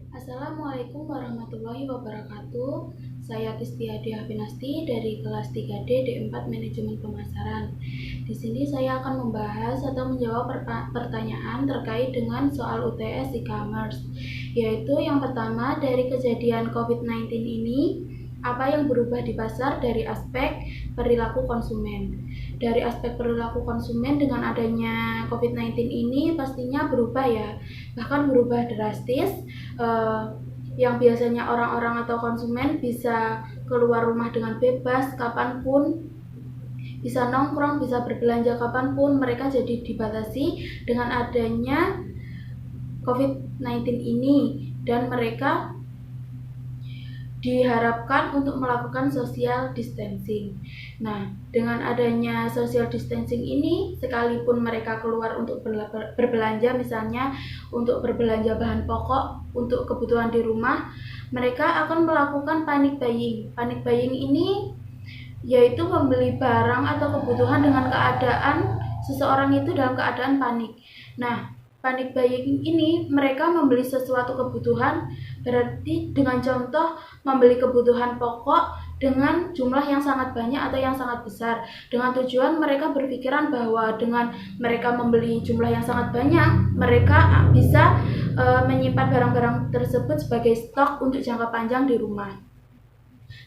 Assalamualaikum warahmatullahi wabarakatuh. Saya Kistiadi Hapinasti dari kelas 3D D4 Manajemen Pemasaran. Di sini saya akan membahas atau menjawab pertanyaan terkait dengan soal UTS e-commerce, yaitu yang pertama dari kejadian COVID-19 ini, apa yang berubah di pasar dari aspek perilaku konsumen. Dari aspek perilaku konsumen dengan adanya COVID-19 ini pastinya berubah ya, bahkan berubah drastis. Yang biasanya orang-orang atau konsumen bisa keluar rumah dengan bebas kapanpun, bisa nongkrong, bisa berbelanja kapanpun, mereka jadi dibatasi dengan adanya COVID-19 ini, dan mereka diharapkan untuk melakukan social distancing. Nah, dengan adanya social distancing ini, sekalipun mereka keluar untuk berbelanja, misalnya untuk berbelanja bahan pokok untuk kebutuhan di rumah, mereka akan melakukan panic buying. Panic buying ini yaitu membeli barang atau kebutuhan dengan keadaan seseorang itu dalam keadaan panik. Nah, panic buying ini mereka membeli sesuatu kebutuhan, berarti dengan contoh membeli kebutuhan pokok dengan jumlah yang sangat banyak atau yang sangat besar, dengan tujuan mereka berpikiran bahwa dengan mereka membeli jumlah yang sangat banyak, mereka bisa menyimpan barang-barang tersebut sebagai stok untuk jangka panjang di rumah.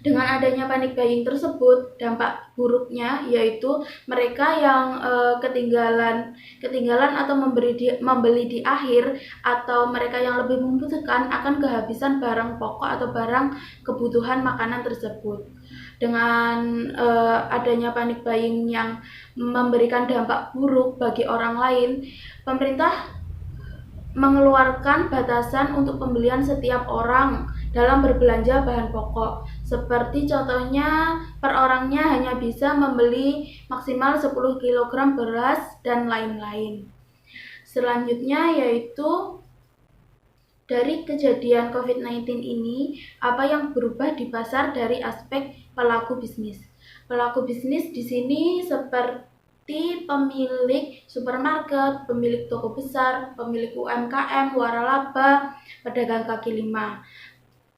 Dengan adanya panic buying tersebut, dampak buruknya yaitu mereka yang ketinggalan atau membeli di akhir, atau mereka yang lebih membutuhkan akan kehabisan barang pokok atau barang kebutuhan makanan tersebut. Dengan adanya panic buying yang memberikan dampak buruk bagi orang lain, pemerintah mengeluarkan batasan untuk pembelian setiap orang dalam berbelanja bahan pokok. Seperti contohnya, per orangnya hanya bisa membeli maksimal 10 kg beras dan lain-lain. Selanjutnya yaitu dari kejadian COVID-19 ini, apa yang berubah di pasar dari aspek pelaku bisnis. Pelaku bisnis di sini seperti pemilik supermarket, pemilik toko besar, pemilik UMKM, waralaba, pedagang kaki lima.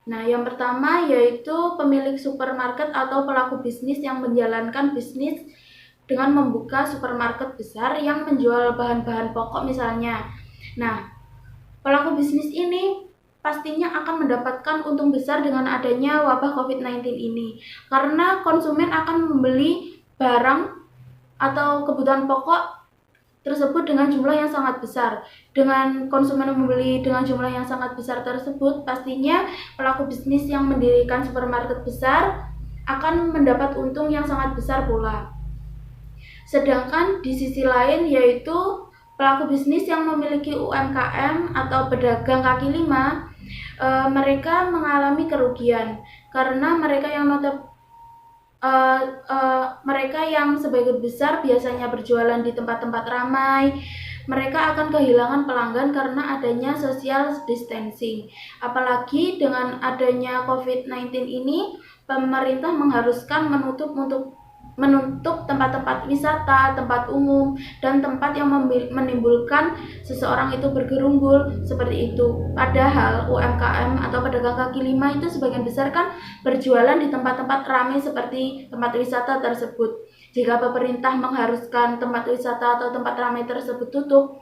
Nah, yang pertama yaitu pemilik supermarket atau pelaku bisnis yang menjalankan bisnis dengan membuka supermarket besar yang menjual bahan-bahan pokok misalnya. Nah, pelaku bisnis ini pastinya akan mendapatkan untung besar dengan adanya wabah COVID-19 ini, karena konsumen akan membeli barang atau kebutuhan pokok tersebut dengan jumlah yang sangat besar. Dengan konsumen membeli dengan jumlah yang sangat besar tersebut, pastinya pelaku bisnis yang mendirikan supermarket besar akan mendapat untung yang sangat besar pula. Sedangkan di sisi lain yaitu pelaku bisnis yang memiliki UMKM atau pedagang kaki lima, mereka mengalami kerugian karena mereka yang sebagian besar biasanya berjualan di tempat-tempat ramai, mereka akan kehilangan pelanggan karena adanya social distancing. Apalagi dengan adanya COVID-19 ini, pemerintah mengharuskan menutup tempat-tempat wisata, tempat umum, dan tempat yang menimbulkan seseorang itu bergerumbul seperti itu. Padahal UMKM atau pedagang kaki lima itu sebagian besar kan berjualan di tempat-tempat ramai seperti tempat wisata tersebut. Jika pemerintah mengharuskan tempat wisata atau tempat ramai tersebut tutup,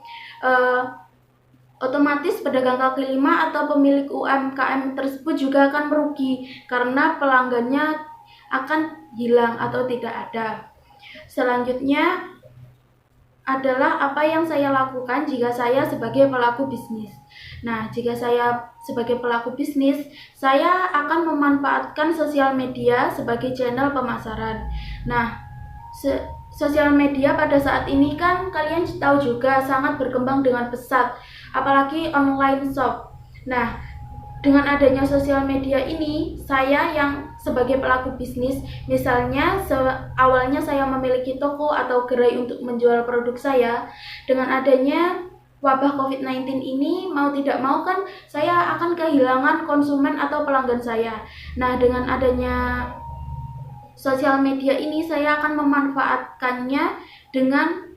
otomatis pedagang kaki lima atau pemilik UMKM tersebut juga akan merugi karena pelanggannya akan hilang atau tidak ada. Selanjutnya adalah apa yang saya lakukan jika saya sebagai pelaku bisnis. Nah, jika saya sebagai pelaku bisnis, saya akan memanfaatkan sosial media sebagai channel pemasaran. Nah, sosial media pada saat ini kan kalian tahu juga sangat berkembang dengan pesat, apalagi online shop. Nah, dengan adanya sosial media ini, saya yang sebagai pelaku bisnis, misalnya awalnya saya memiliki toko atau gerai untuk menjual produk saya, dengan adanya wabah COVID-19 ini, mau tidak mau kan saya akan kehilangan konsumen atau pelanggan saya. Nah, dengan adanya sosial media ini, saya akan memanfaatkannya dengan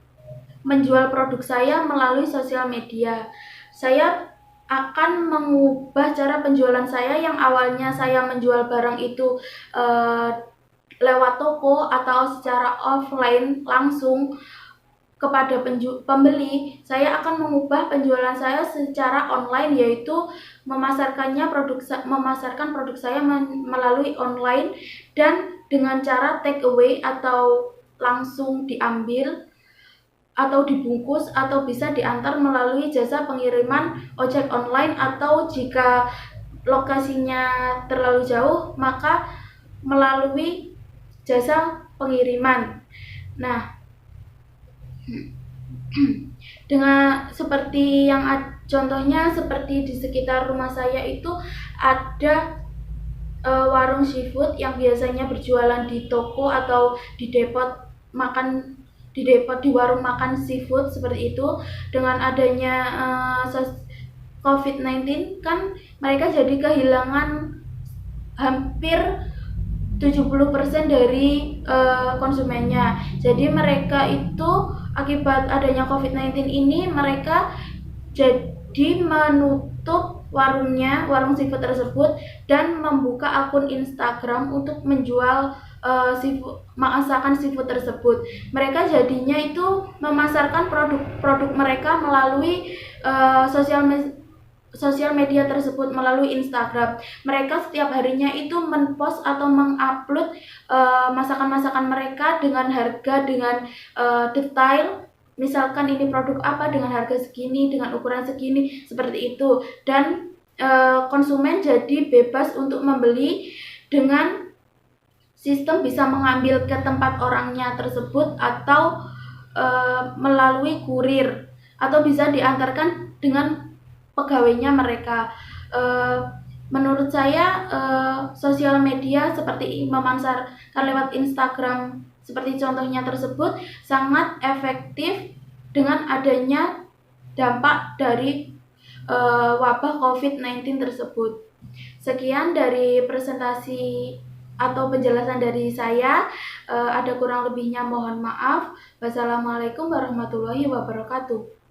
menjual produk saya melalui sosial media. Saya akan mengubah cara penjualan saya yang awalnya saya menjual barang itu uh, lewat toko atau secara offline langsung kepada pembeli. Saya akan mengubah penjualan saya secara online, yaitu memasarkan produk saya melalui online dan dengan cara take away atau langsung diambil atau dibungkus atau bisa diantar melalui jasa pengiriman ojek online, atau jika lokasinya terlalu jauh maka melalui jasa pengiriman. Nah, dengan seperti yang contohnya seperti di sekitar rumah saya itu ada warung seafood yang biasanya berjualan di toko atau di depot makan, di warung makan seafood seperti itu. Dengan adanya COVID-19 kan mereka jadi kehilangan hampir 70% dari konsumennya. Jadi mereka itu akibat adanya COVID-19 ini mereka jadi menutup warung seafood tersebut dan membuka akun Instagram untuk menjual masakan seafood tersebut. Mereka jadinya itu memasarkan produk-produk mereka melalui sosial media tersebut, melalui Instagram. Mereka setiap harinya itu menpost atau mengupload masakan-masakan mereka dengan harga, dengan detail. Misalkan ini produk apa dengan harga segini, dengan ukuran segini, seperti itu. Dan konsumen jadi bebas untuk membeli dengan sistem bisa mengambil ke tempat orangnya tersebut atau melalui kurir, atau bisa diantarkan dengan pegawainya mereka. Menurut saya sosial media seperti memasarkan lewat Instagram seperti contohnya tersebut sangat efektif dengan adanya dampak dari wabah COVID-19 tersebut. Sekian dari presentasi atau penjelasan dari saya. Ada kurang lebihnya mohon maaf. Wassalamualaikum warahmatullahi wabarakatuh.